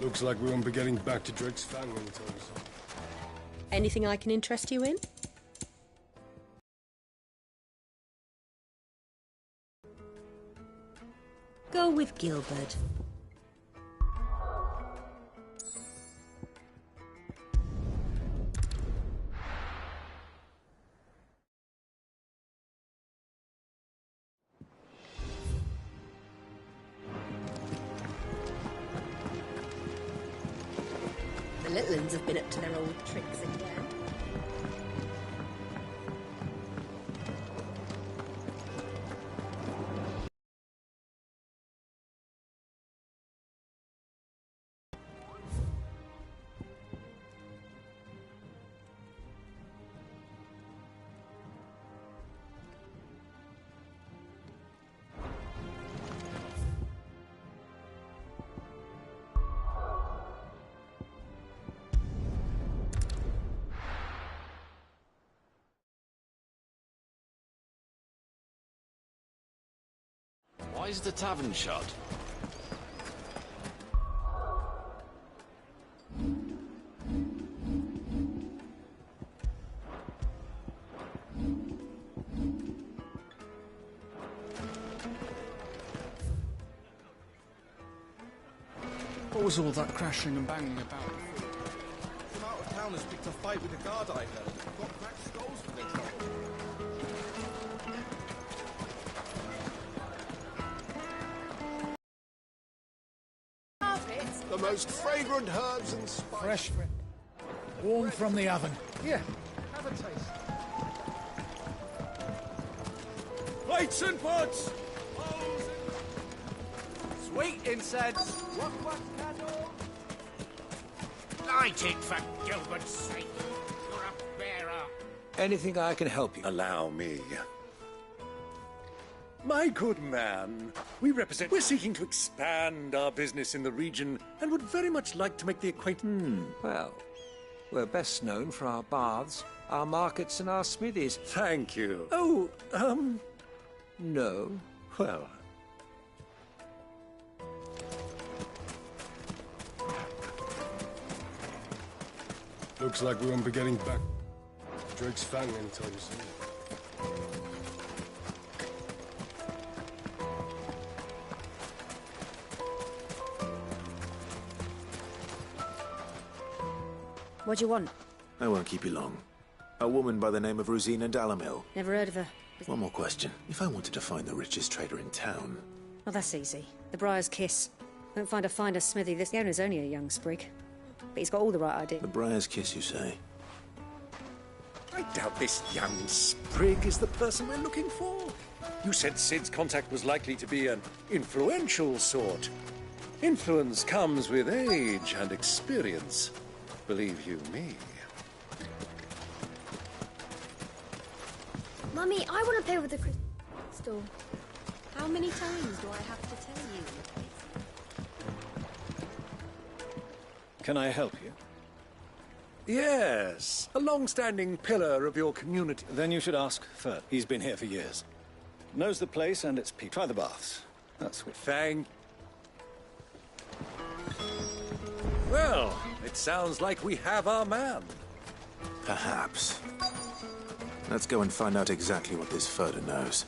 Looks like we won't be getting back to Drake's Fang anytime soon. Anything I can interest you in? Go with Gilbert. The little ones have been up to their old tricks again. Why is the tavern shut? What was all that crashing and banging about? Some out-of-towners picked a fight with the guard, I heard. Got cracked skulls for their trouble. The most fragrant herbs and spices. Fresh, warm from the oven. Here, Have a taste. plates and pots. Sweet incense. Light it for Gilbert's sake. You're a bearer. Anything I can help you? Allow me. My good man, we're seeking to expand our business in the region and would very much like to make the acquaintance. Well, we're best known for our baths, our markets, and our smithies. Thank you. Oh, No. well. Looks like we won't be getting back to Drake's Fang anytime soon. What do you want? I won't keep you long. A woman by the name of Rosina Dalamil. Never heard of her. One more question. If I wanted to find the richest trader in town... Well, that's easy. The Briar's Kiss. Won't find a finer smithy. This owner's only a young sprig. But he's got all the right ideas. The Briar's Kiss, you say? I doubt this young sprig is the person we're looking for. You said Sid's contact was likely to be an influential sort. Influence comes with age and experience. Believe you me. Mummy, I want to play with the crystal. How many times do I have to tell you? Can I help you? Yes, a long-standing pillar of your community. Then you should ask Ferd. He's been here for years. Knows the place and its people. Try the baths. That's what. Thank. Well, it sounds like we have our man. Perhaps. Let's go and find out exactly what this Ferda knows.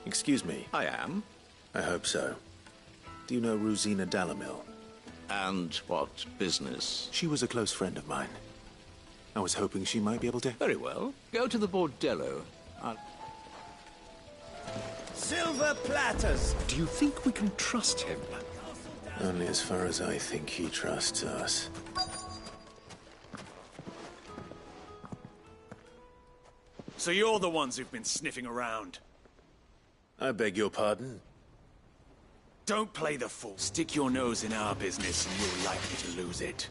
Excuse me. I am. I hope so. Do you know Rosina Dalamil? And what business? She was a close friend of mine. I was hoping she might be able to... Very well. Go to the bordello. Silver platters. Do you think we can trust him? Only as far as I think he trusts us. So you're the ones who've been sniffing around. I beg your pardon? Don't play the fool. Stick your nose in our business and you're likely to lose it.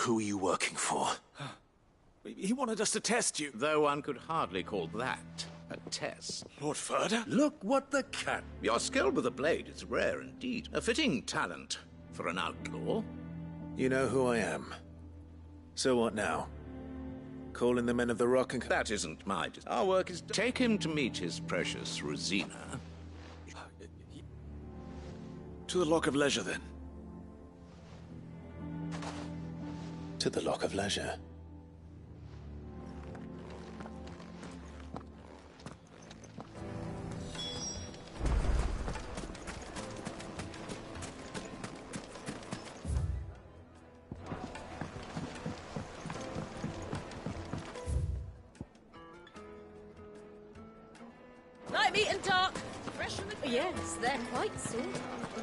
Who are you working for? He wanted us to test you. Though one could hardly call that a test. Lord Furder? Look what the cat... Your skill with a blade is rare indeed. A fitting talent for an outlaw. You know who I am. So what now? Calling the men of the Rock and... That isn't my... Our work is... Take him to meet his precious Rosina. To the Lock of Leisure, then. To the Lock of Leisure. Light meat and dark. Fresh from the... Yes, they're quite sought after.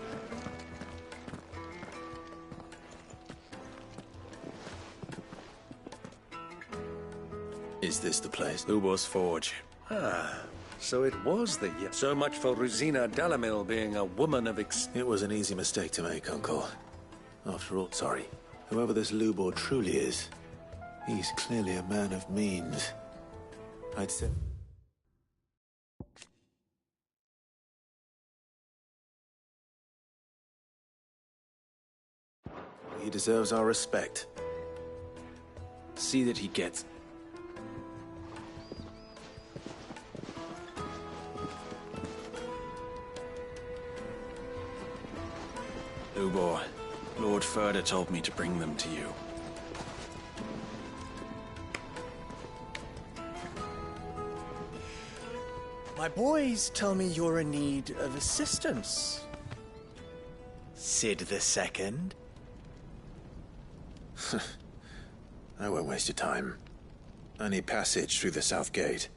Is this the place? Ubor's Forge. Ah, so it was the... So much for Rosina Dalamil being a woman of It was an easy mistake to make, Uncle. After all, sorry. Whoever this Lubor truly is, he's clearly a man of means. I'd say... He deserves our respect. See that he gets... Lubor, Lord Furder told me to bring them to you. My boys tell me you're in need of assistance. Sid the Second? I won't waste your time. I need passage through the south gate.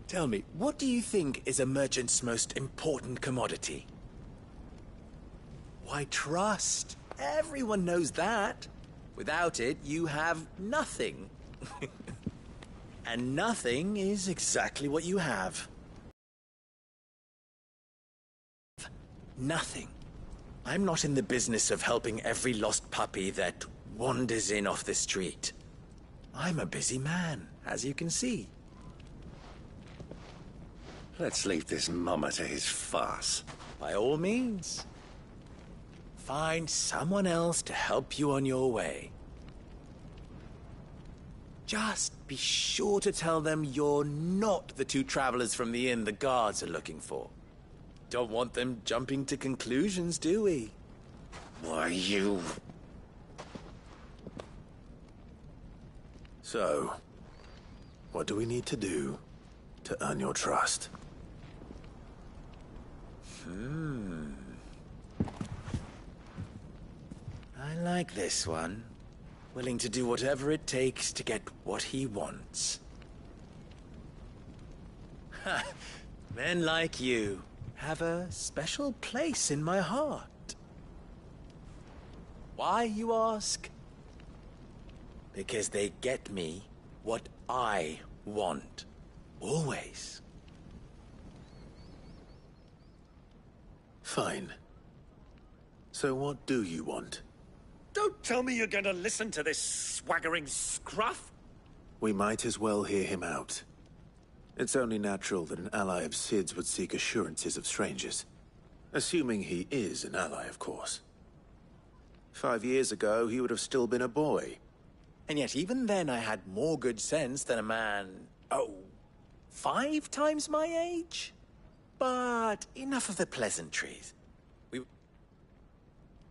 Tell me, what do you think is a merchant's most important commodity? Why, trust. Everyone knows that. Without it, you have nothing. And nothing is exactly what you have. Nothing. I'm not in the business of helping every lost puppy that wanders in off the street. I'm a busy man, as you can see. Let's leave this mummer to his farce. By all means. Find someone else to help you on your way. Just be sure to tell them you're not the two travelers from the inn the guards are looking for. Don't want them jumping to conclusions, do we? Why, you... So, what do we need to do to earn your trust? I like this one. Willing to do whatever it takes to get what he wants. Men like you have a special place in my heart. Why, you ask? Because they get me what I want. Always. Fine. So what do you want? Don't tell me you're going to listen to this swaggering scruff! We might as well hear him out. It's only natural that an ally of Sid's would seek assurances of strangers. Assuming he is an ally, of course. 5 years ago, he would have still been a boy. And yet even then I had more good sense than a man, 5 times my age? But enough of the pleasantries.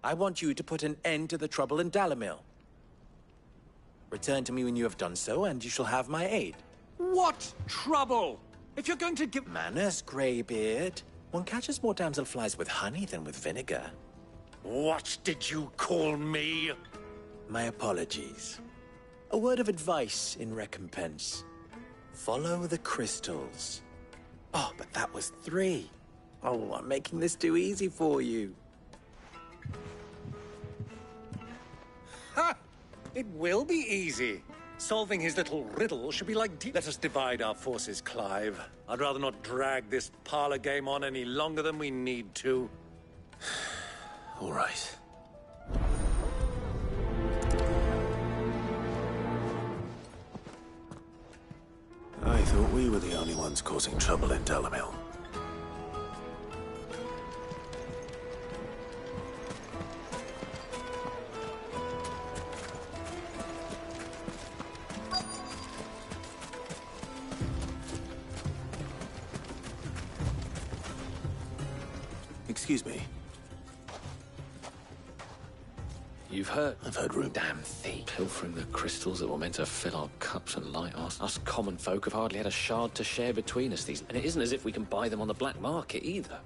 I want you to put an end to the trouble in Dalamil. Return to me when you have done so, and you shall have my aid. What trouble? If you're going to give... Manners, Greybeard. One catches more damselflies with honey than with vinegar. What did you call me? My apologies. A word of advice in recompense. Follow the crystals. Oh, but that was 3. Oh, I'm making this too easy for you. Ha! It will be easy. Solving his little riddle should be like... Let us divide our forces, Clive. I'd rather not drag this parlor game on any longer than we need to. All right. I thought we were the only ones causing trouble in Dalamil. Excuse me. You've heard? I've heard rumors. Damn thief. Pilfering the crystals that were meant to fill our cups and light us. Us common folk have hardly had a shard to share between us these... And it isn't as if we can buy them on the black market either.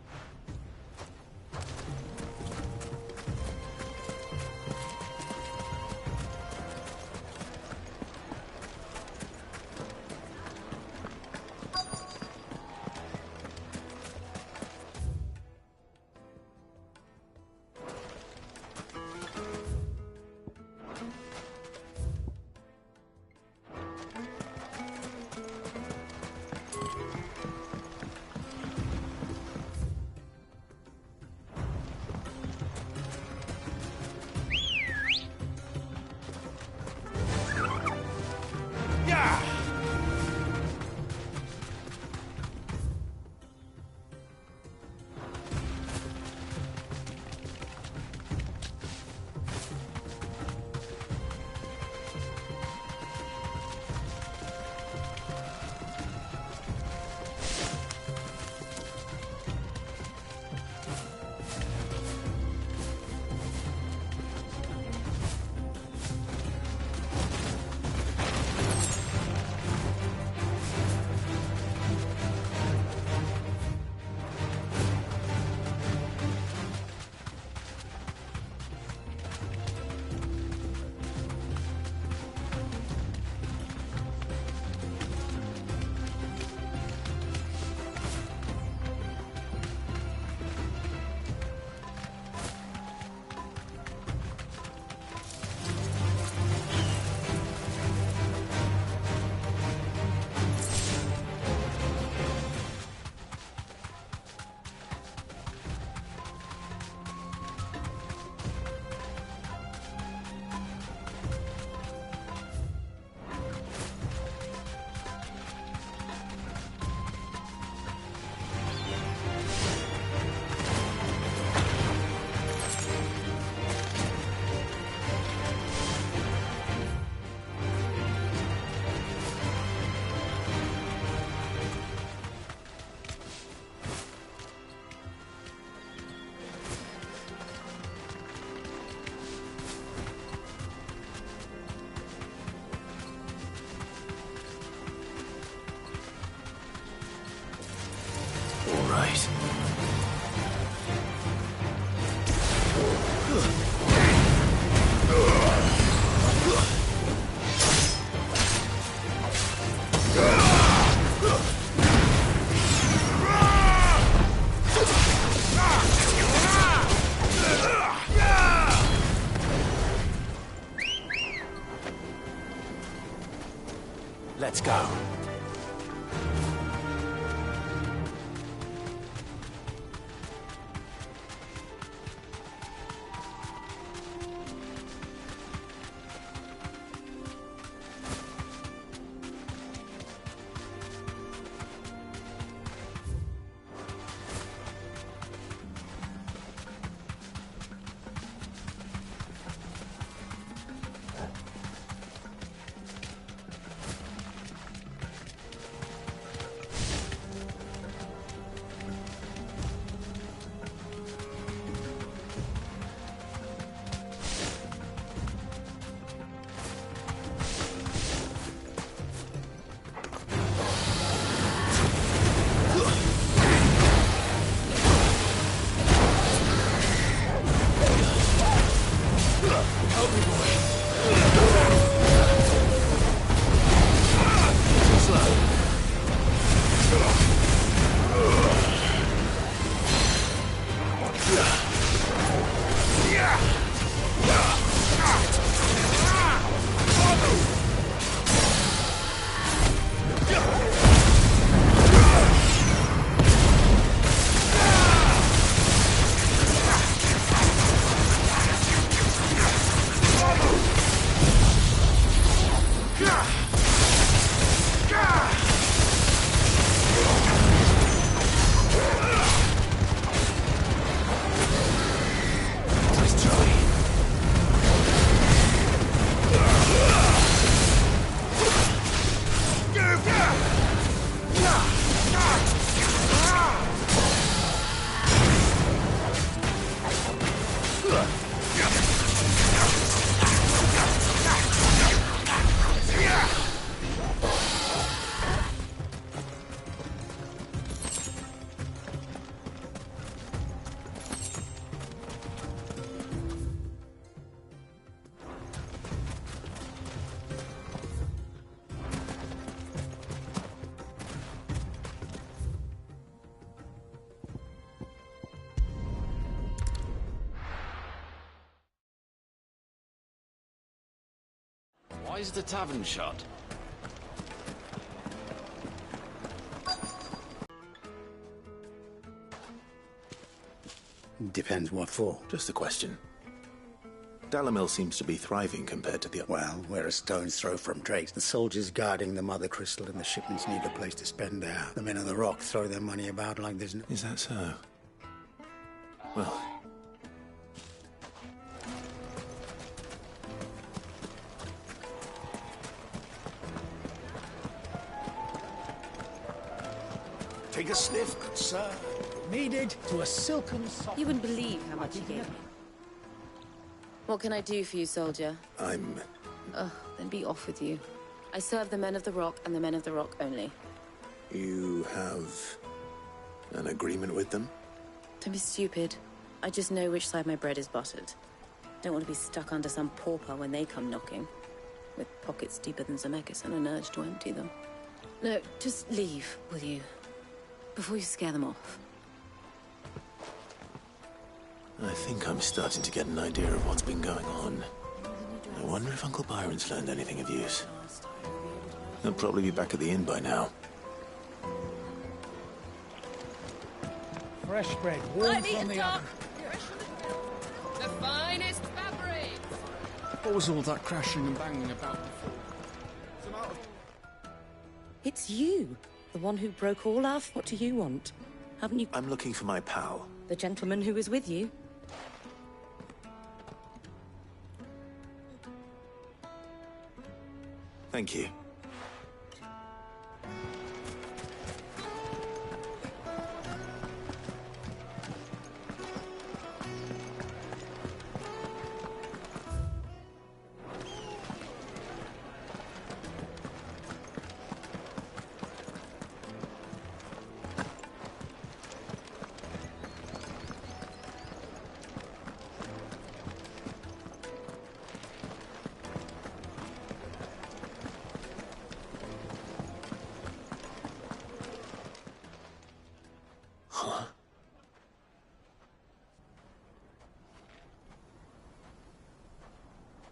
Let's go. Why is the tavern shut? Depends what for. Just a question. Dalamil seems to be thriving compared to the... Well, we're a stone's throw from Drake's. The soldiers guarding the Mother Crystal and the shipments need a place to spend their... The men on the rock throw their money about like there's no... Is that so? Well... Take a sniff, good sir. Needed to a silken soft... You wouldn't believe how much he gave me. What can I do for you, soldier? I'm... Ugh, then be off with you. I serve the men of the rock and the men of the rock only. You have... an agreement with them? Don't be stupid. I just know which side my bread is buttered. Don't want to be stuck under some pauper when they come knocking. With pockets deeper than Zemeckis and an urge to empty them. No, just leave, will you? Before you scare them off. I think I'm starting to get an idea of what's been going on. I wonder if Uncle Byron's learned anything of use. He'll probably be back at the inn by now. Fresh bread, warm from the oven. The finest fabric! What was all that crashing and banging about before? It's you. The one who broke all our... What do you want? Haven't you... I'm looking for my pal. The gentleman who was with you? Thank you.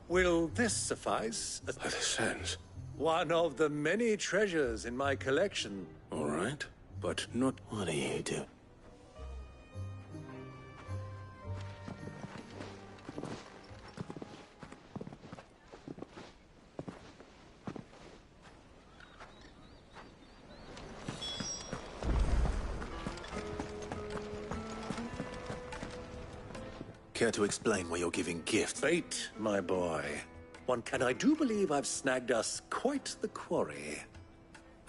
Will this suffice? By the sands. One of the many treasures in my collection. All right, but not... What are you doing? Care to explain why you're giving gifts? Fate, my boy. And I do believe I've snagged us quite the quarry.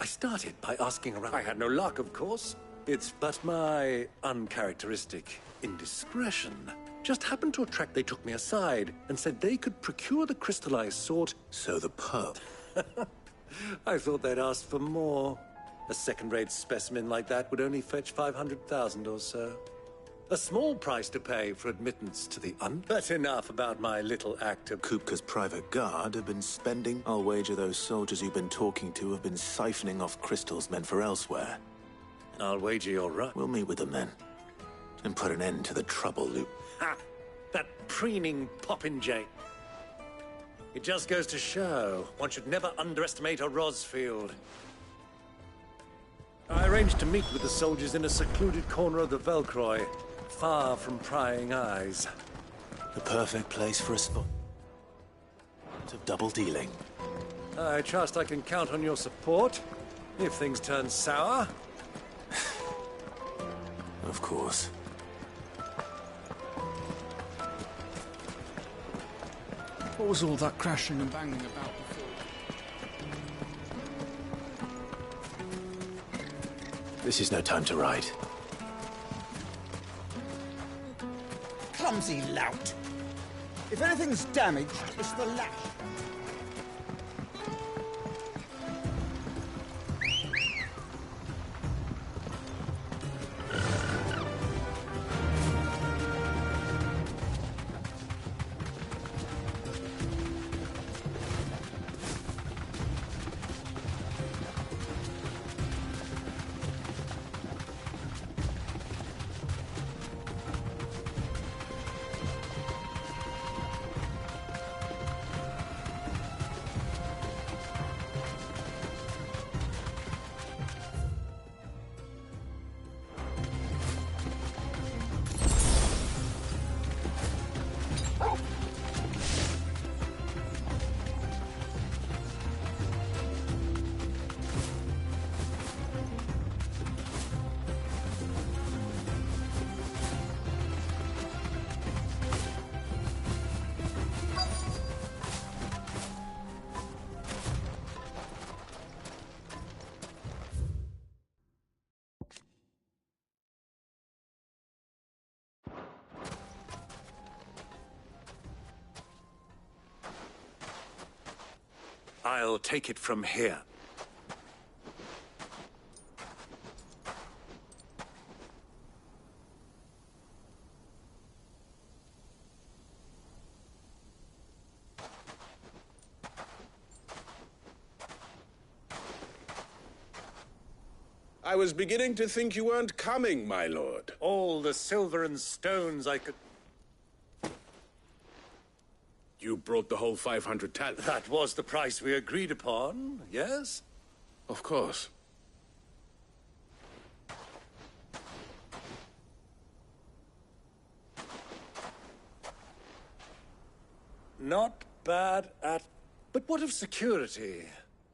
I started by asking around. I had no luck, of course. It's but my uncharacteristic indiscretion just happened to attract. They took me aside and said they could procure the crystallized sort. So the pearl. I thought they'd asked for more. A second-rate specimen like that would only fetch 500,000 or so. A small price to pay for admittance to the But enough about my little act of... Kupka's private guard have been spending. I'll wager those soldiers you've been talking to have been siphoning off crystals meant for elsewhere. I'll wager you're right. We'll meet with them then. And put an end to the trouble loop. Ha! That preening popinjay. It just goes to show one should never underestimate a Rosfield. I arranged to meet with the soldiers in a secluded corner of the Velcroy, far from prying eyes. The perfect place for a spot of double dealing. I trust I can count on your support if things turn sour. Of course. What was all that crashing and banging about before? This is no time to ride. Clumsy lout. If anything's damaged, it's the lash. I'll take it from here. I was beginning to think you weren't coming, my lord. All the silver and stones I could... You brought the whole 500 talents. That was the price we agreed upon, yes? Of course. Not bad at... But what of security?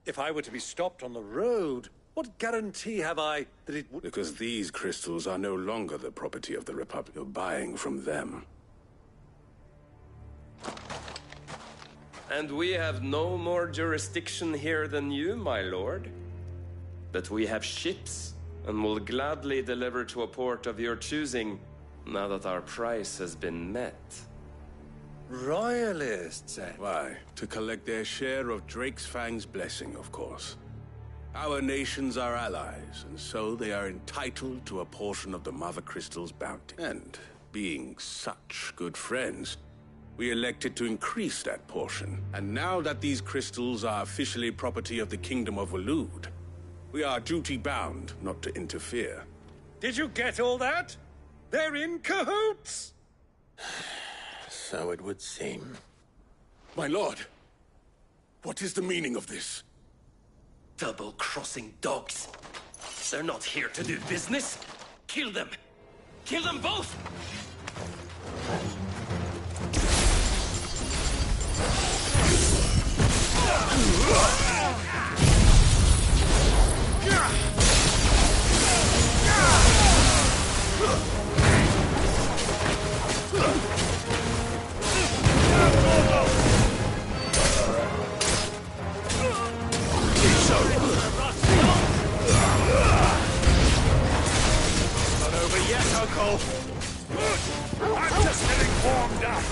If I were to be stopped on the road, what guarantee have I that it would... Because these crystals are no longer the property of the Republic. You're buying from them. And we have no more jurisdiction here than you, my lord. But we have ships, and will gladly deliver to a port of your choosing, now that our price has been met. Royalists, eh? Why? To collect their share of Drake's Fang's blessing, of course. Our nations are allies, and so they are entitled to a portion of the Mother Crystal's bounty. And, being such good friends, we elected to increase that portion. And now that these crystals are officially property of the Kingdom of Waloed, we are duty-bound not to interfere. Did you get all that? They're in cahoots! So it would seem. My lord, what is the meaning of this? Double-crossing dogs. They're not here to do business. Kill them! Kill them both! Not over yet, Uncle. I'm just getting warmed up.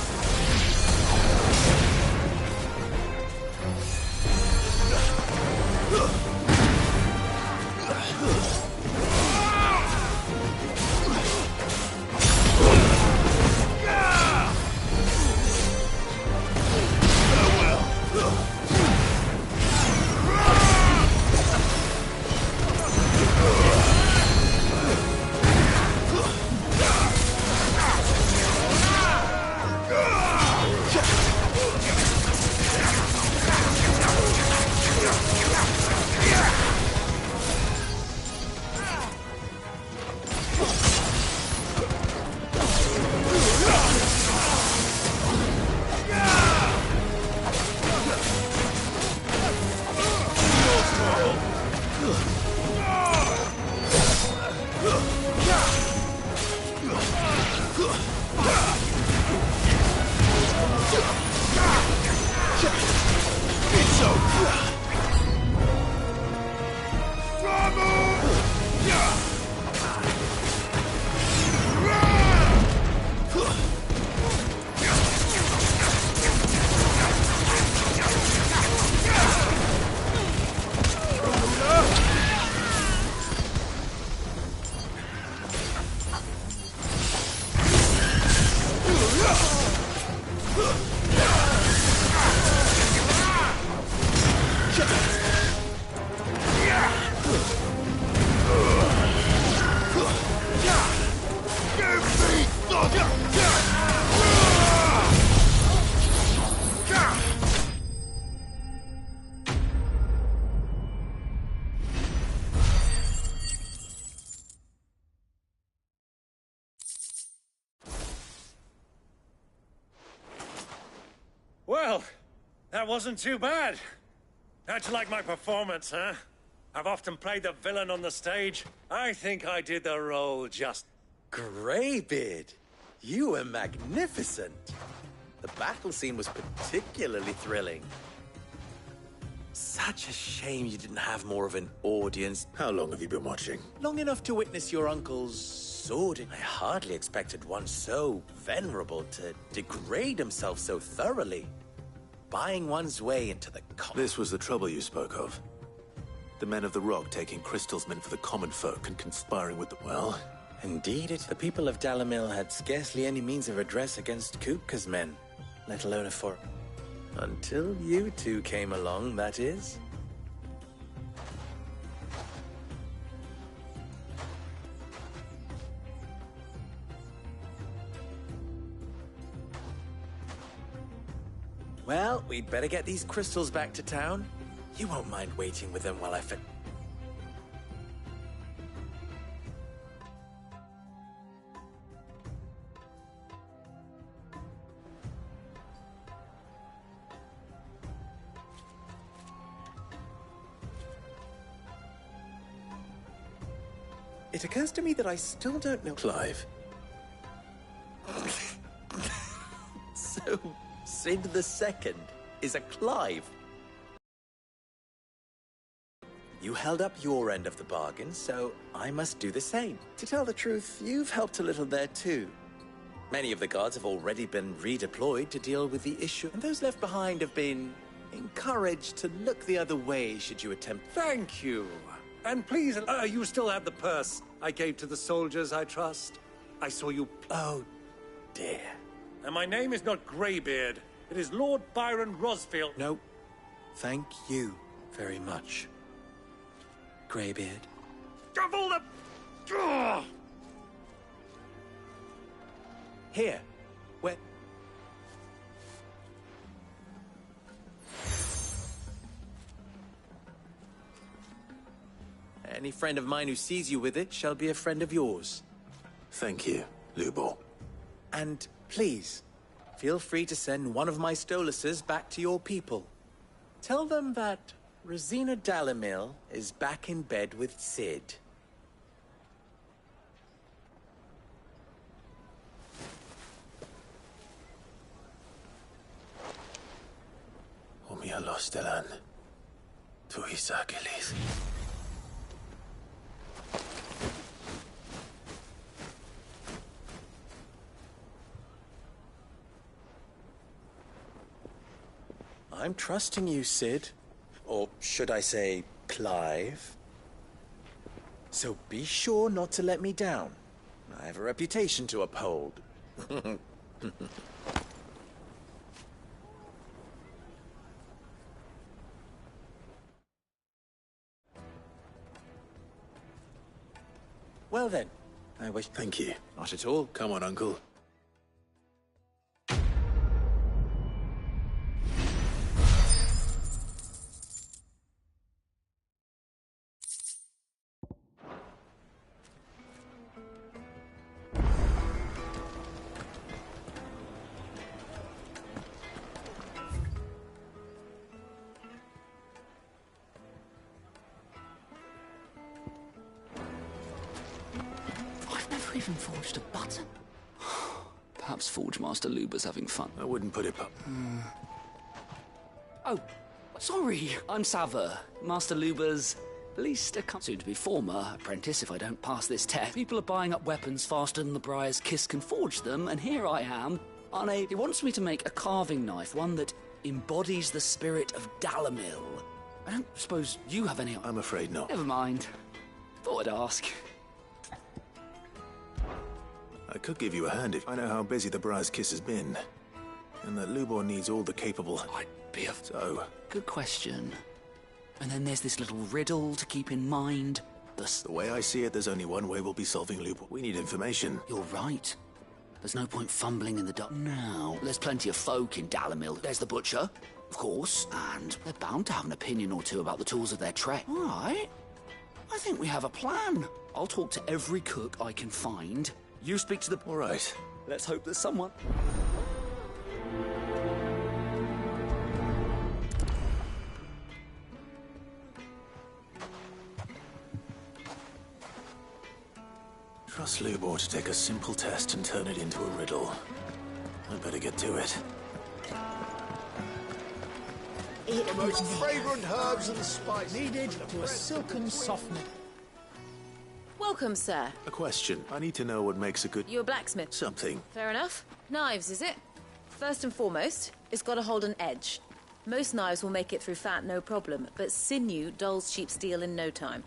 Well, that wasn't too bad. How'd you like my performance, huh? I've often played the villain on the stage. I think I did the role just... Greybeard, you were magnificent. The battle scene was particularly thrilling. Such a shame you didn't have more of an audience. How long have you been watching? Long enough to witness your uncle's sword. I hardly expected one so venerable to degrade himself so thoroughly. buying one's way into the This was the trouble you spoke of. The men of the Rock taking crystals meant for the common folk and conspiring with the... Well... Indeed, the people of Dalamil had scarcely any means of redress against Kupka's men, let alone a foreign. Until you two came along, that is. Well, we'd better get these crystals back to town. You won't mind waiting with them while I It occurs to me that I still don't know... Clive. So, Sid the Second is a Clive. You held up your end of the bargain, so I must do the same. To tell the truth, you've helped a little there too. Many of the guards have already been redeployed to deal with the issue, and those left behind have been encouraged to look the other way should you attempt... Thank you. And please, you still have the purse I gave to the soldiers, I trust. I saw you... Oh, dear. And my name is not Greybeard. It is Lord Byron Rosfield. No, thank you very much, Greybeard. Of all the... Ugh! Here, where... Any friend of mine who sees you with it shall be a friend of yours. Thank you, Lubor. And please, feel free to send one of my Stoluses back to your people. Tell them that Rosina Dalamil is back in bed with Sid. Omia Lostelan. Tu Isakelis. I'm trusting you, Sid. Or should I say, Clive. So be sure not to let me down. I have a reputation to uphold. Well then, I wish... Thank you. Not at all. Come on, Uncle. Even forged a button? Perhaps Forge Master Luber's having fun. I wouldn't put it up. Oh, sorry. I'm Sava, Master Luber's least soon-to-be former apprentice if I don't pass this test. People are buying up weapons faster than the Briar's Kiss can forge them, and here I am, unable... He wants me to make a carving knife, one that embodies the spirit of Dalamil. I don't suppose you have any... I'm afraid not. Never mind. Thought I'd ask. I could give you a hand if I know how busy the Briar's Kiss has been. And that Lubor needs all the capable... I'd be a... So... Good question. And then there's this little riddle to keep in mind. The way I see it, there's only one way we'll be solving Lubor. We need information. You're right. There's no point fumbling in the dark. Now, there's plenty of folk in Dalamil. There's the butcher, of course, and they're bound to have an opinion or two about the tools of their trade. All right. I think we have a plan. I'll talk to every cook I can find. You speak to the... All right. Let's hope there's someone. Trust Lubor to take a simple test and turn it into a riddle. I better get to it. The most fragrant herbs and spices needed to a silken softener. Welcome, sir. A question. I need to know what makes a good... You a blacksmith? Something. Fair enough. Knives, is it? First and foremost, it's got to hold an edge. Most knives will make it through fat, no problem, but sinew dulls cheap steel in no time.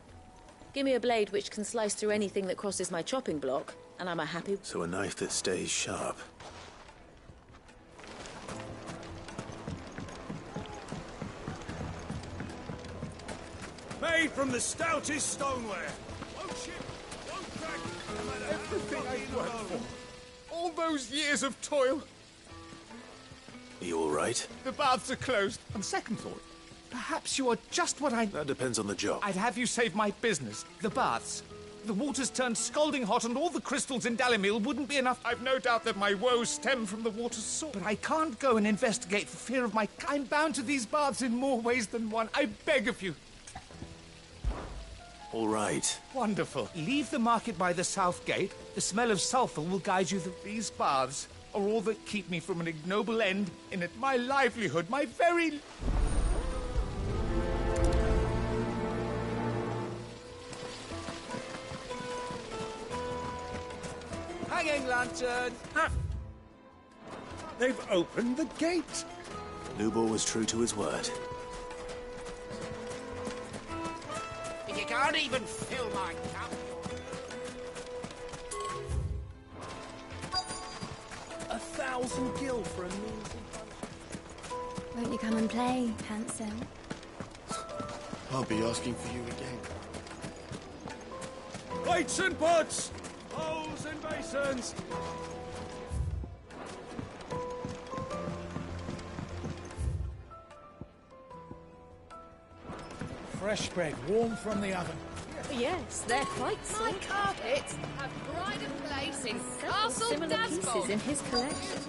Give me a blade which can slice through anything that crosses my chopping block, and I'm a happy... So a knife that stays sharp. Made from the stoutest stoneware. Won't chip, won't crack, no matter Everything how I've you worked roll. for. All those years of toil. Are you all right? The baths are closed. On second thought, perhaps you are just what I... That depends on the job. I'd have you save my business. The baths. The water's turned scalding hot and all the crystals in Dalimil wouldn't be enough. I've no doubt that my woes stem from the water's source. But I can't go and investigate for fear of my... I'm bound to these baths in more ways than one. I beg of you. All right. Wonderful. Leave the market by the south gate. The smell of sulphur will guide you through. These baths are all that keep me from an ignoble end in it. My livelihood, my very... Hanging lantern! They've opened the gate! Lubor was true to his word. You can't even fill my cup. 1,000 gil for a meal. Won't you come and play, handsome? I'll be asking for you again. Plates and pots! Bowls and basins! Fresh bread, warm from the oven. Yes, they're quite My slick. carpets have pride of place in Several Castle similar pieces Dasbon. in his collection.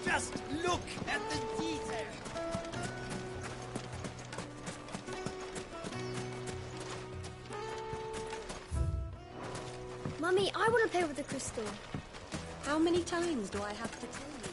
Just look at the detail! Mummy, I want to play with the crystal. How many times do I have to tell you?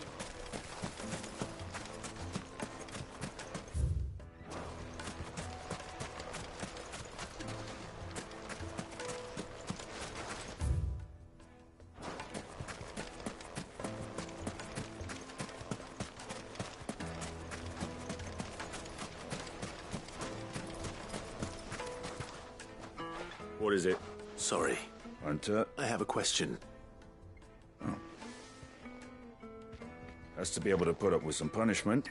What is it? Sorry. Hunter? I have a question. Has to be able to put up with some punishment.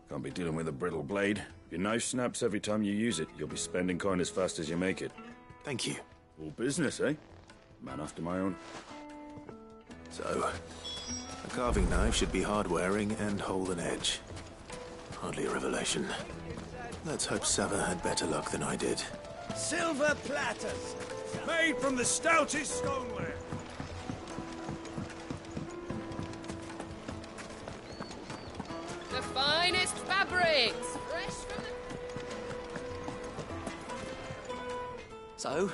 Can't be dealing with a brittle blade. If your knife snaps every time you use it, you'll be spending coin as fast as you make it. Thank you. All business, eh? Man after my own. So, a carving knife should be hard-wearing and hold an edge. Hardly a revelation. Let's hope Sava had better luck than I did. Silver platters! Made from the stoutest stoneware! The finest fabrics! Fresh from the... So,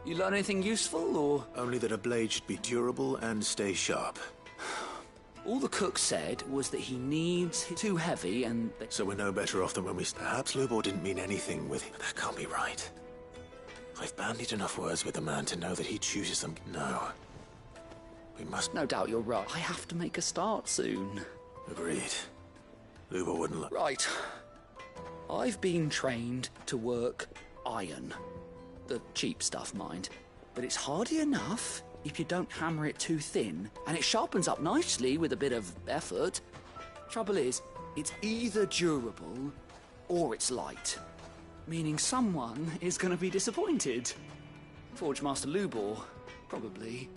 you learn anything useful, or...? Only that a blade should be durable and stay sharp. All the cook said was that he needs too heavy and... So we're no better off than when we... Perhaps Lubor didn't mean anything with it, but that can't be right. I've bandied enough words with the man to know that he chooses them. No. We must... No doubt you're right. I have to make a start soon. Agreed. Lubor wouldn't let... Right. I've been trained to work iron. The cheap stuff, mind. But it's hardy enough if you don't hammer it too thin, and it sharpens up nicely with a bit of effort. Trouble is, it's either durable or it's light. Meaning someone is going to be disappointed. Forge Master Lubor, probably.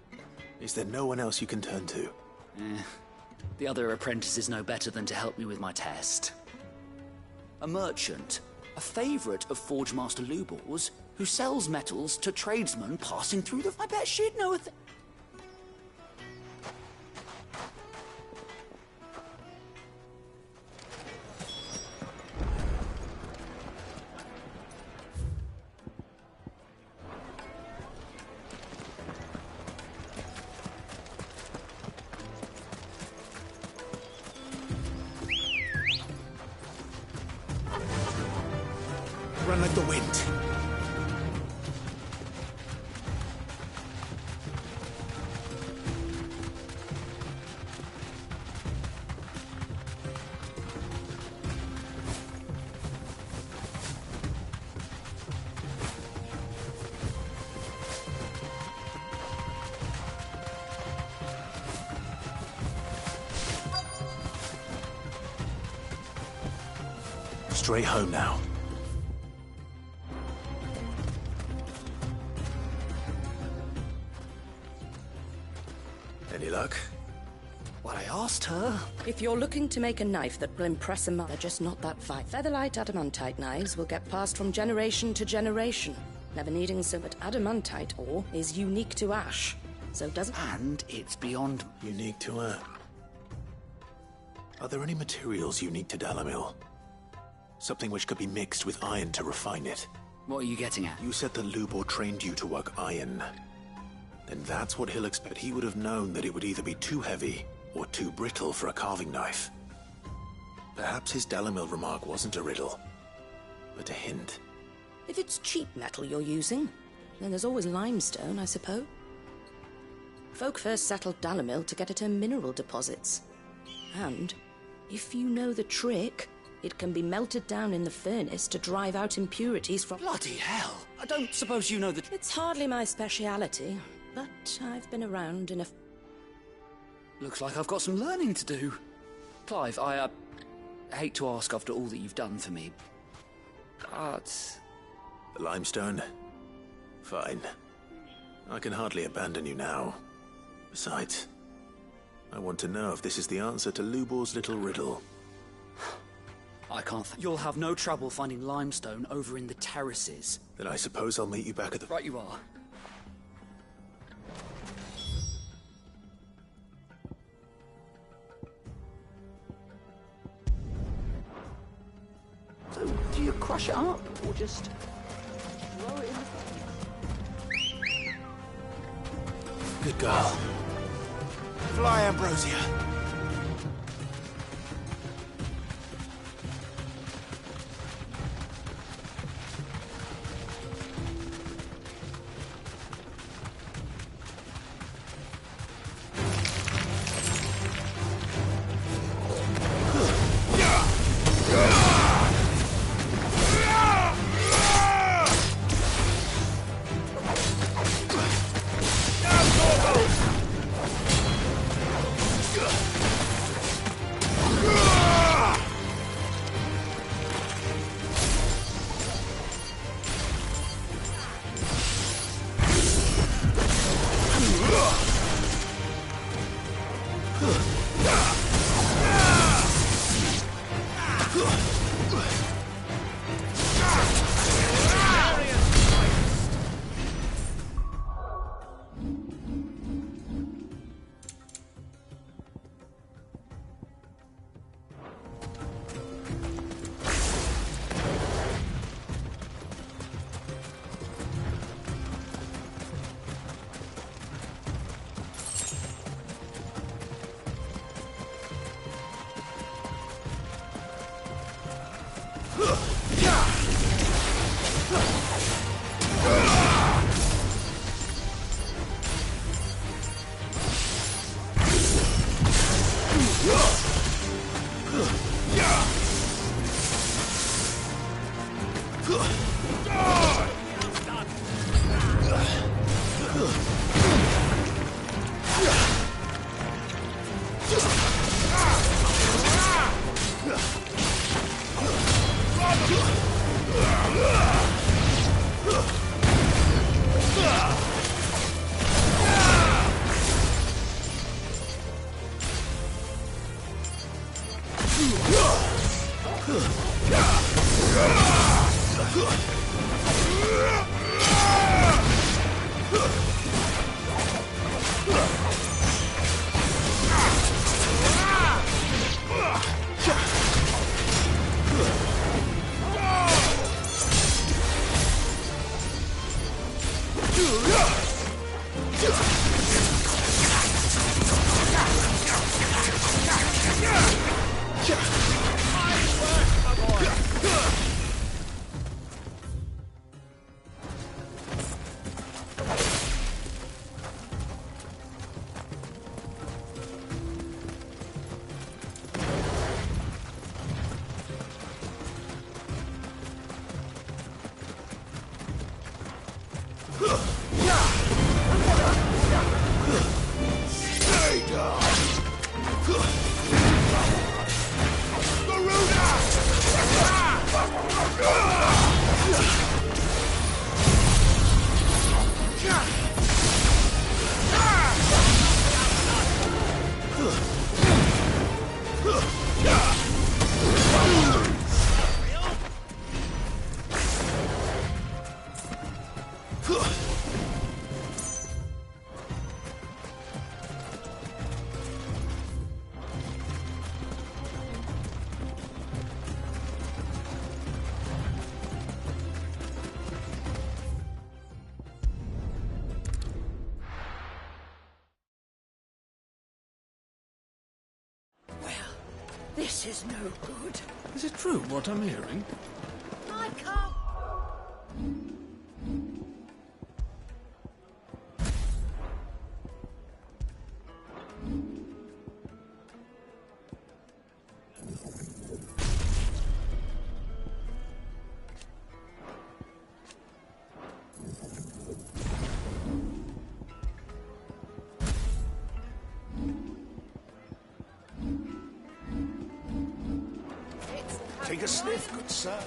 Is there no one else you can turn to? The other apprentices know better than to help me with my test. A merchant, a favourite of Forge Master Lubor's, who sells metals to tradesmen passing through the... I bet she'd know a thing. Run like the wind. straight home now. Any luck? What I asked her. If you're looking to make a knife that will impress a mother, just not that fine. Featherlight adamantite knives will get passed from generation to generation, never needing so much adamantite ore is unique to ash. So doesn't... And it's beyond... Unique to her. Are there any materials unique to Dalamil? Something which could be mixed with iron to refine it? What are you getting at? You said that Lubor trained you to work iron. Then that's what he'll expect. He would have known that it would either be too heavy or too brittle for a carving knife. Perhaps his Dalamil remark wasn't a riddle, but a hint. If it's cheap metal you're using, then there's always limestone, I suppose. Folk first settled Dalamil to get at her mineral deposits. And, if you know the trick, it can be melted down in the furnace to drive out impurities from... Bloody hell! I don't suppose you know that... It's hardly my speciality, but I've been around enough... Looks like I've got some learning to do. Clive, I hate to ask after all that you've done for me, but... The limestone? Fine. I can hardly abandon you now. Besides, I want to know if this is the answer to Lubor's little riddle. I can't You'll have no trouble finding limestone over in the terraces. Then I suppose I'll meet you back at the... Right you are. So, do you crush it up, or just throw it in the... Good girl. Fly, Ambrosia. This is no good. Is it true what I'm hearing? I can't. Take a sniff, good sir.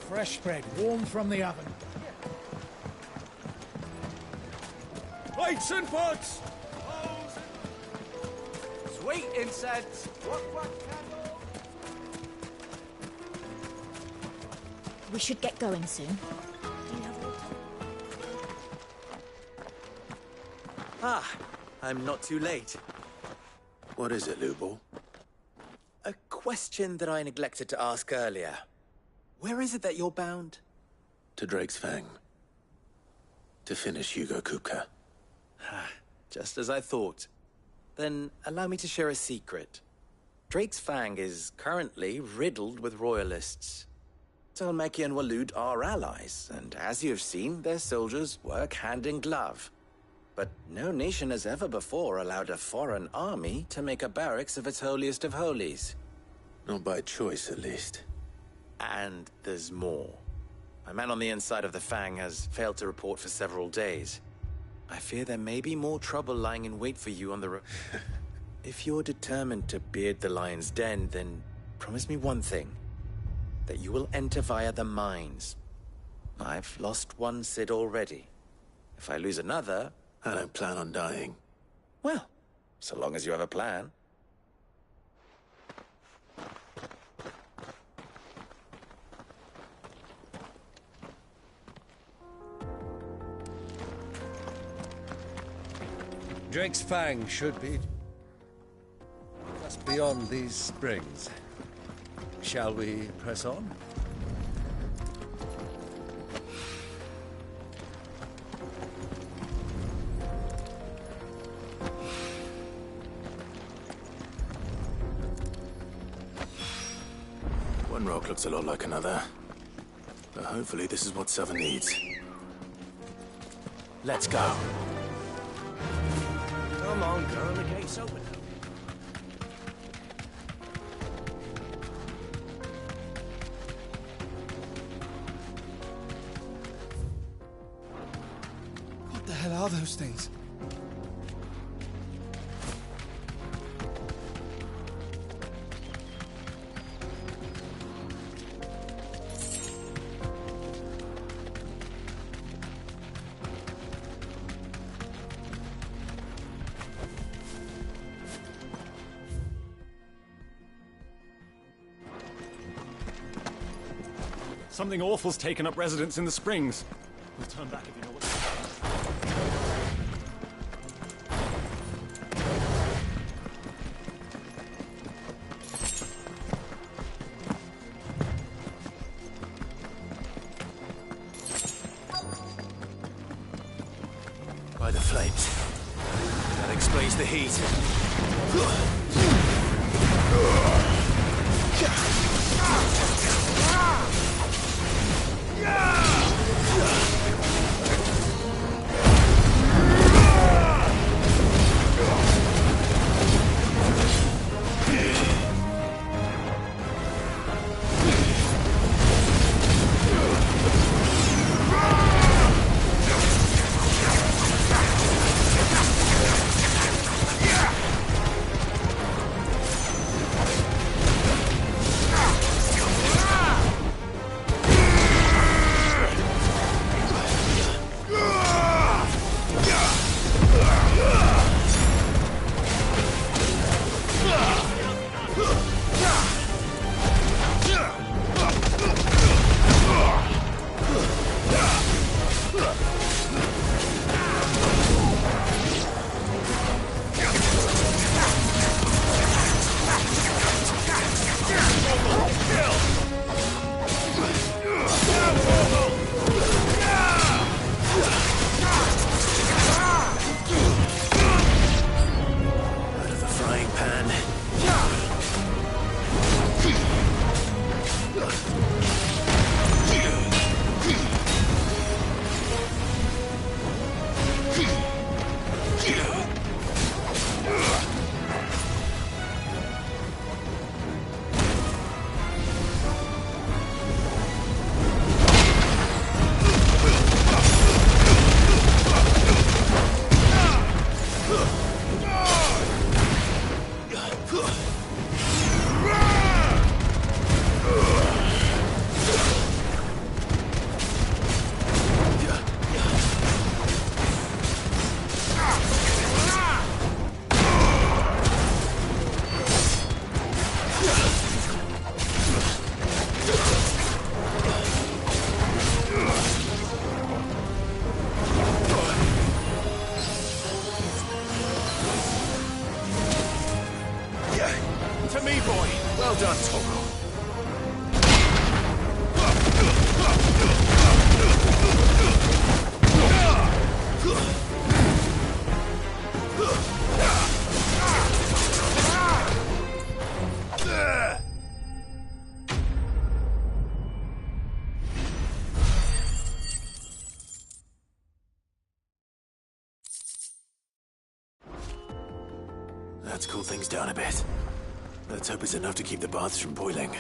Fresh bread, warm from the oven. Lights and pots! Sweet incense. What candle? We should get going soon. Ah, I'm not too late. What is it, Lubor? A question that I neglected to ask earlier. Where is it that you're bound? To Drake's Fang. To finish Hugo Kupka. Just as I thought. Then allow me to share a secret. Drake's Fang is currently riddled with royalists. Talmeki and Walud are allies, and as you have seen, their soldiers work hand in glove. But no nation has ever before allowed a foreign army to make a barracks of its holiest of holies. Not by choice, at least. And there's more. A man on the inside of the Fang has failed to report for several days. I fear there may be more trouble lying in wait for you on the road. If you're determined to beard the lion's den, then promise me one thing. That you will enter via the mines. I've lost one Cid already. If I lose another... I don't plan on dying. Well, so long as you have a plan. Drake's Fang should be just beyond these springs. Shall we press on? One rock looks a lot like another. But hopefully this is what Southern needs. Let's go. Come on, girl, the gate's open. What the hell are those things? Something awful's taken up residence in the springs. We'll turn back if you know what. By the flames. That explains the heat. Well done, Toro. Let's cool things down a bit. Let's hope it's enough to keep the baths from boiling.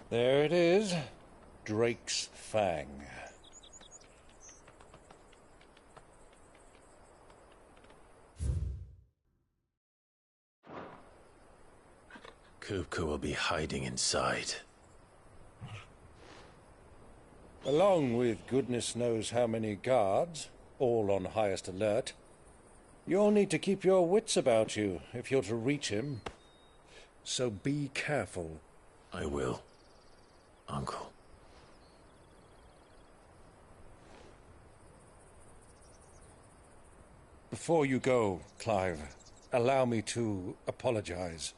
There it is. Drake's Fang. Kupka will be hiding inside. Along with goodness knows how many guards, all on highest alert. You'll need to keep your wits about you if you're to reach him. So be careful. I will, Uncle. Before you go, Clive, allow me to apologize.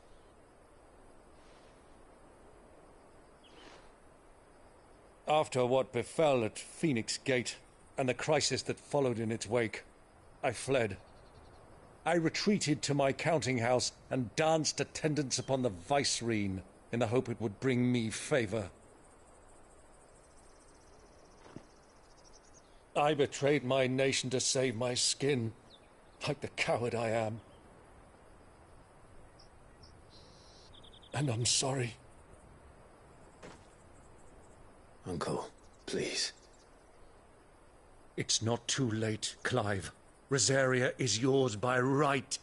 After what befell at Phoenix Gate and the crisis that followed in its wake, I fled. I retreated to my counting house and danced attendance upon the vicereine in the hope it would bring me favor. I betrayed my nation to save my skin, like the coward I am. And I'm sorry. Uncle, please. It's not too late, Clive. Rosaria is yours by right,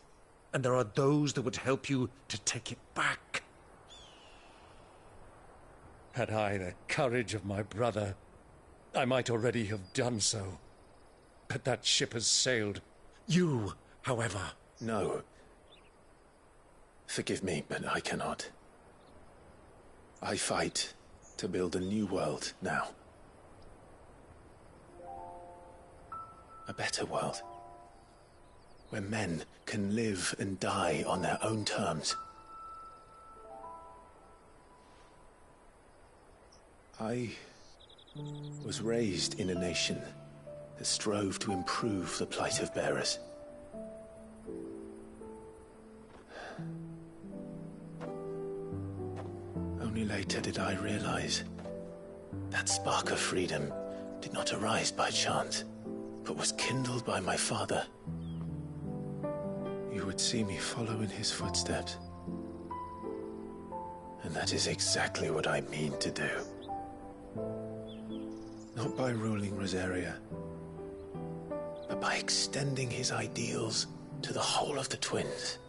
and there are those that would help you to take it back. Had I the courage of my brother, I might already have done so. But that ship has sailed. You, however... No. Forgive me, but I cannot. I fight to build a new world now. A better world. Where men can live and die on their own terms. I was raised in a nation that strove to improve the plight of bearers. Only later did I realize that spark of freedom did not arise by chance, but was kindled by my father. You would see me follow in his footsteps. And that is exactly what I mean to do. Not by ruling Rosaria, but by extending his ideals to the whole of the twins.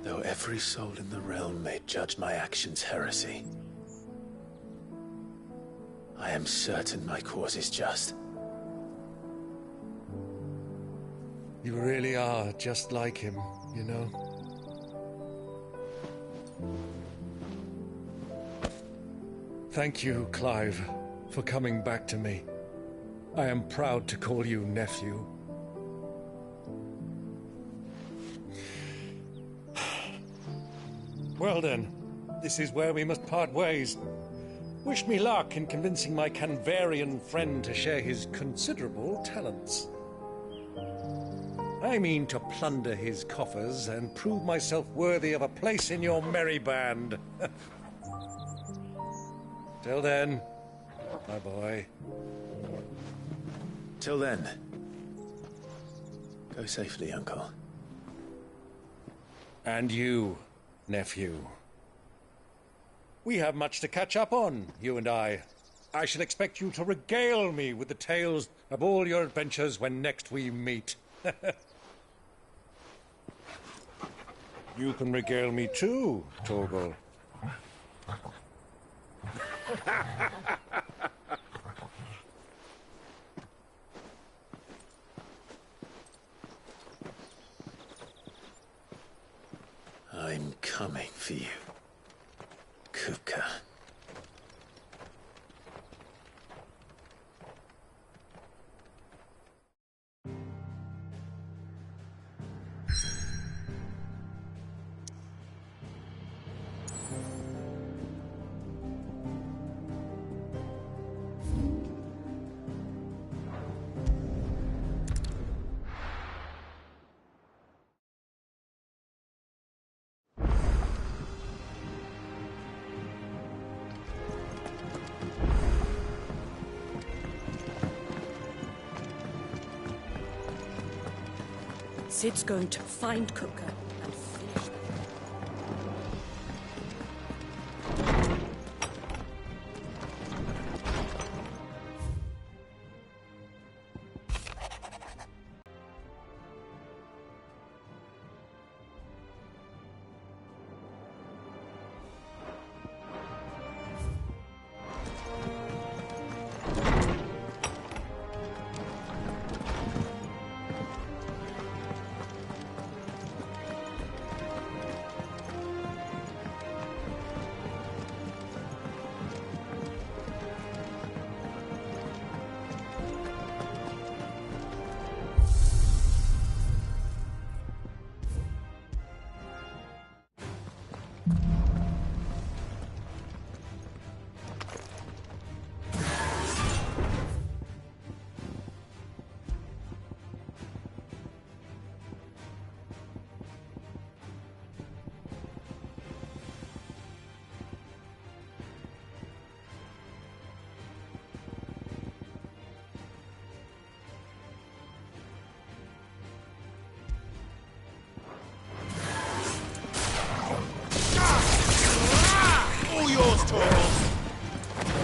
Though every soul in the realm may judge my actions heresy, I am certain my cause is just. You really are just like him, you know? Thank you, Clive, for coming back to me. I am proud to call you nephew. Well then, this is where we must part ways. Wish me luck in convincing my Canvarian friend to share his considerable talents. I mean to plunder his coffers and prove myself worthy of a place in your merry band. Till then, my boy. Till then, go safely, Uncle. And you, nephew. We have much to catch up on, you and I. I shall expect you to regale me with the tales of all your adventures when next we meet. You can regale me too, Torgal. I'm coming for you, Kupka. Sid's going to find Kupka and finish them.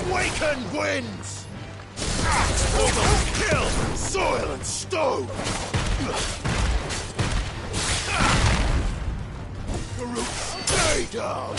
Waken winds! Kill, soil and stone! Garuk, stay down!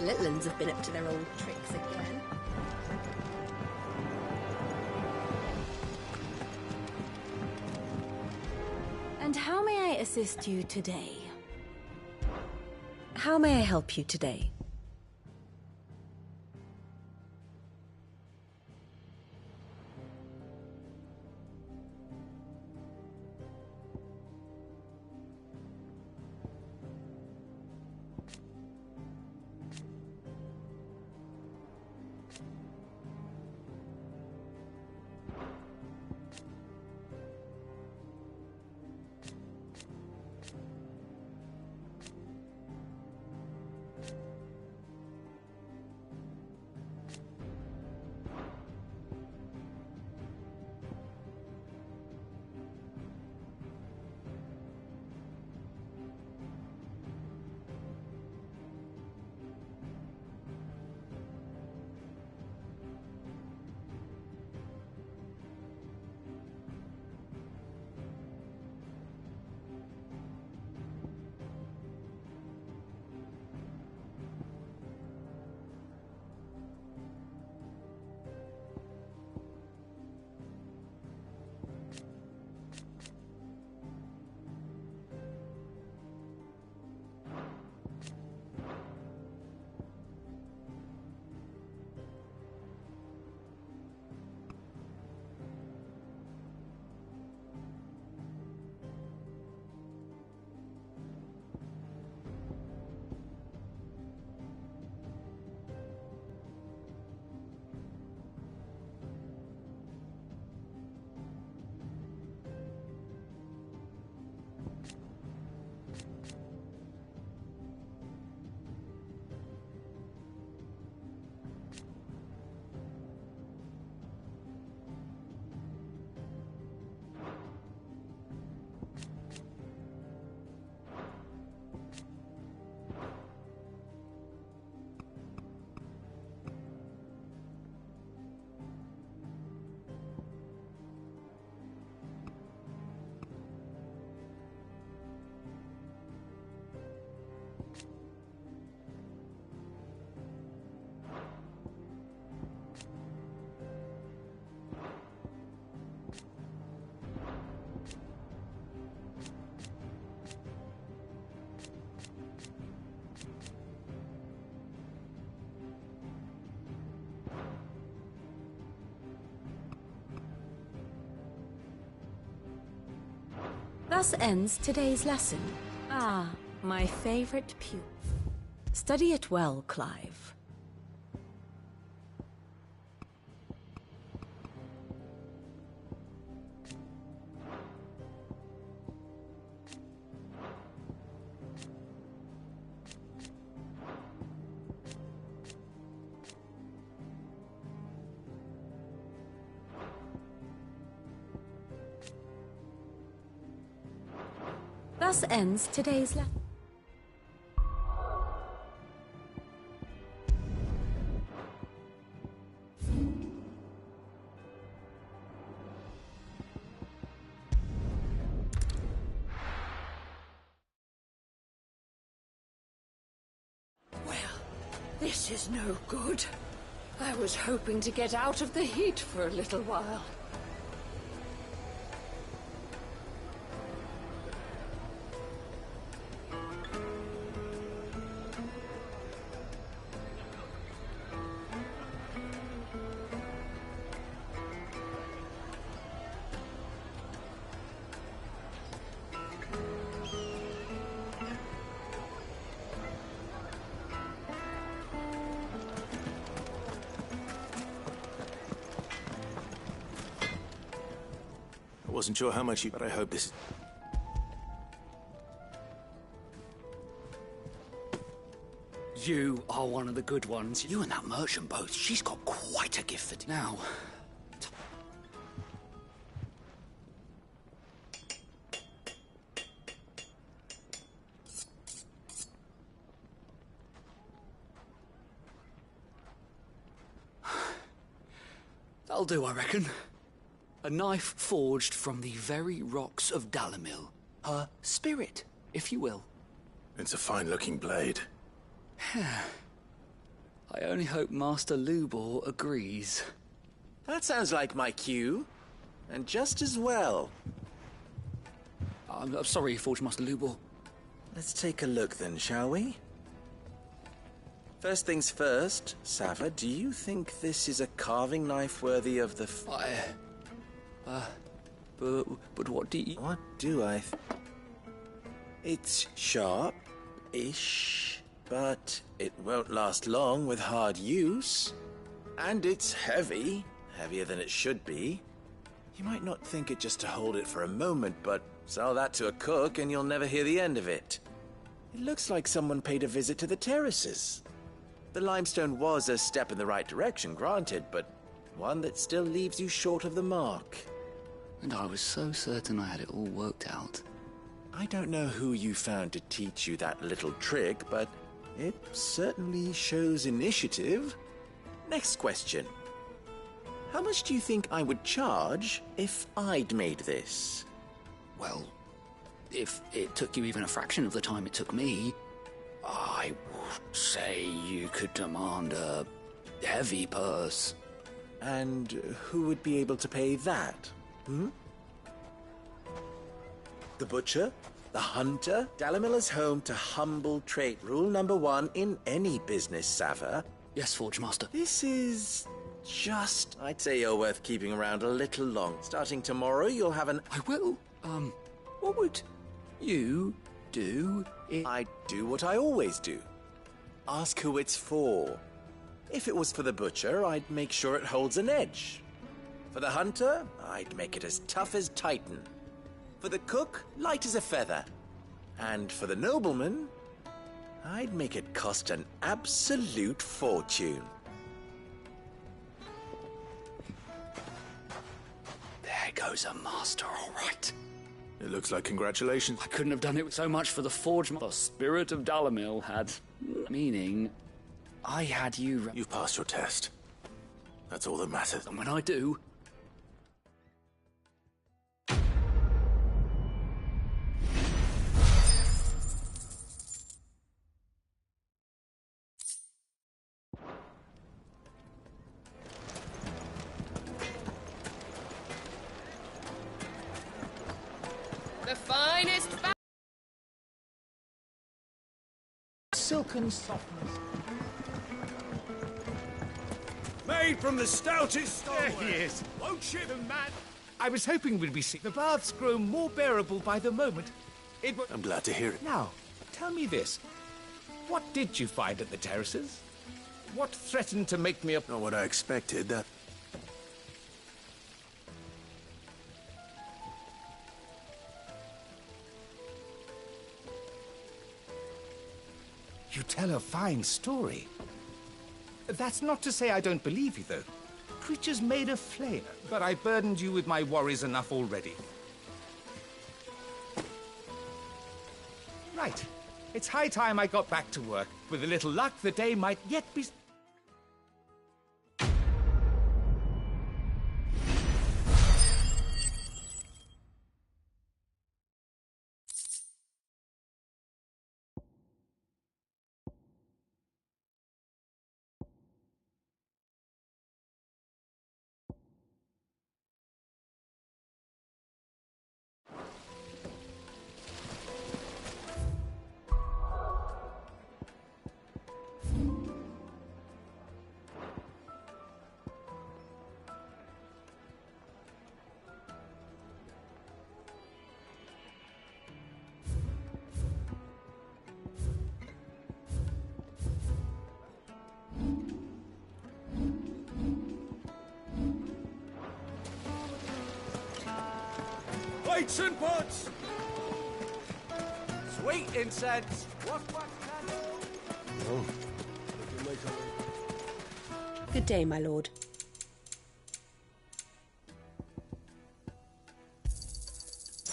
little uns have been up to their old tricks again. And how may I assist you today? How may I help you today? Thus ends today's lesson. Ah, my favorite pupil. Study it well, Clive. Thus ends today's lesson. Well, this is no good. I was hoping to get out of the heat for a little while. I wasn't sure how much you, but I hope this. You are one of the good ones. You and that merchant both. She's got quite a gift for now. That'll do, I reckon. A knife forged from the very rocks of Dalimil. Her spirit, if you will. It's a fine-looking blade. I only hope Master Lubor agrees. That sounds like my cue. And just as well. I'm sorry, Forge Master Lubor. Let's take a look then, shall we? First things first, Sava, do you think this is a carving knife worthy of the... But what do you... What do I... It's sharp-ish, but it won't last long with hard use. And it's heavy, heavier than it should be. You might not think it just to hold it for a moment, but sell that to a cook and you'll never hear the end of it. It looks like someone paid a visit to the terraces. The limestone was a step in the right direction, granted, but one that still leaves you short of the mark. And I was so certain I had it all worked out. I don't know who you found to teach you that little trick, but it certainly shows initiative. Next question. How much do you think I would charge if I'd made this? Well, if it took you even a fraction of the time it took me, I would say you could demand a heavy purse. And who would be able to pay that? The butcher? The hunter? Dalamil's home to humble trade. Rule number 1 in any business, Sava. Yes, Forge Master. This is just... I'd say you're worth keeping around a little long. Starting tomorrow, you'll have an... I will. What would you do if... I'd do what I always do. Ask who it's for. If it was for the butcher, I'd make sure it holds an edge. For the hunter, I'd make it as tough as Titan. For the cook, light as a feather. And for the nobleman, I'd make it cost an absolute fortune. There goes a master, all right. It looks like congratulations. I couldn't have done it so much for the Forge. The spirit of Dalamil had... Meaning, I had you... You've passed your test. That's all that matters. And when I do... The finest Silken softness. Made from the stoutest There stoneware. he is. Won't ship him, man. I was hoping we'd be sick. The baths grow more bearable by the moment. I'm glad to hear it. Now, tell me this. What did you find at the terraces? What threatened to make me a... Not what I expected. You tell a fine story. That's not to say I don't believe you, though. Creatures made of flame, but I burdened you with my worries enough already. Right. It's high time I got back to work. With a little luck, the day might yet be... Plates and pots! Sweet incense! What? Oh, we can make our... Good day, my lord.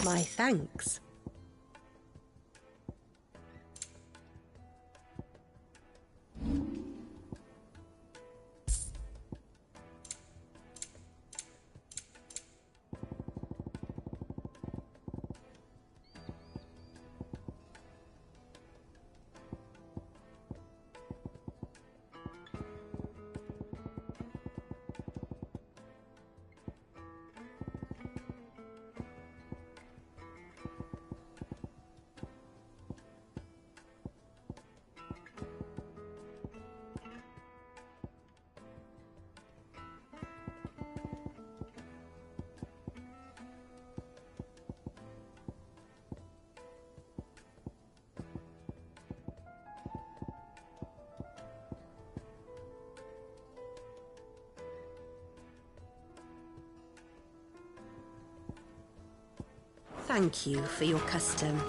My thanks. Thank you for your custom.